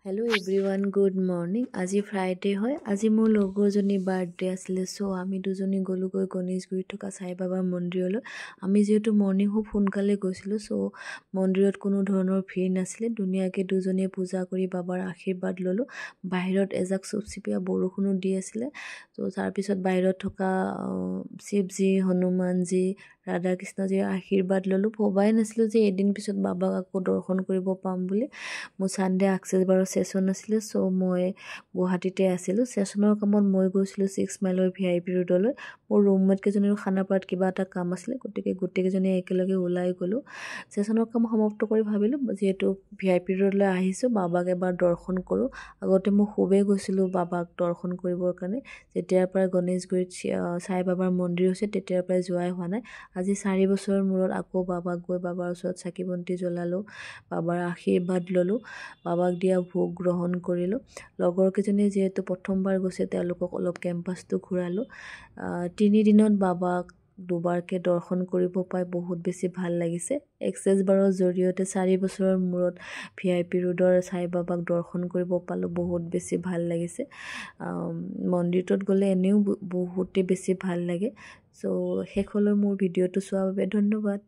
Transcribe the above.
hello everyone good morning আজি Friday হয় আজি মোৰ লগৰজনী বাৰ্থডে আছিলে সো আমি দুজনী গলুগৈ গণেশগুৰিত থকা সাই বাবা মন্দিৰলৈ আমি যেহেতু মৰ্নিং খুব সোনকালে গৈছিলো সো মন্দিৰত কোনো ধৰণৰ ভিৰ নাছিলে দুনিয়াকে দুজনীয়ে পূজা কৰি বাবাৰ আশীৰ্বাদ ললো বাহিৰত এজাক সুপসিপিয়া বৰষুণো দি আছিলে সো তাৰ পিছত বাহিৰত থকা শিৱজী হনুমানজী ৰাধা কৃষ্ণজীৰ আশীৰ্বাদ ললো ভবাই নাছিলো যে এদিন পিছত বাবাক আকৌ দৰ্শন কৰিব পাম বুলি মোৰ সানডে আকসেছ বাৰৰ সেশন আছিলে সো মই গুৱাহাটীতে আছিলো সেশনৰ কামত মই গৈছিলো 6 মাইলৰ ভিআইপি ৰোডলৈ মোৰ ৰুমমেট কেজনীৰ খানাপাৰাত কিবা এটা কাম আছিলে গতিকে গোটেইকেজনী একেলগে ওলাই গলো সেশনৰ কাম সমাপ্ত কৰি ভাবিলো যেহেতু ভিআইপি ৰোডলৈ আহিছো বাবাক এবাৰ দৰ্শন কৰো আগতে মই খুবে গৈছিলো বাবাক দৰ্শন কৰিবৰ কাৰণে যেতিয়াৰ পৰা গণেশগুৰিত সাই বাবাৰ মন্দিৰ হৈছে তেতিয়াৰ পৰা যোৱাই হোৱা নাই আজি 4 বছৰৰ মূৰত আকৌ বাবাক গৈ বাবাৰ ওচৰত চাকি বন্তি জ্বলালো বাবাৰ আশীৰ্বাদ ললো বাবাক দিয়া ভোগ গ্ৰহণ কৰিলো লগৰ কেজনী যেহেতু প্ৰথমবাৰ গৈছে তেওঁলোকক অলপ কেম্পাসটো ঘূৰালো 3 দিনত বাবাক দুবাৰকে দৰ্শন কৰিব পাই বহুত বেছি ভাল লাগিছে এক্সেছ বাৰৰ জৰিয়তে 4 বছৰৰ মূৰত ভিআইপি ৰোডৰ সাই বাবাক দৰ্শন কৰিব পালো বহুত বেছি ভাল লাগিছে মন্দিৰটোত গলে এনেও বহুতে বেছি ভাল লাগে সো শেষলৈ মোৰ ভিডিঅ'টো চোৱাৰ বাবে ধন্যবাদ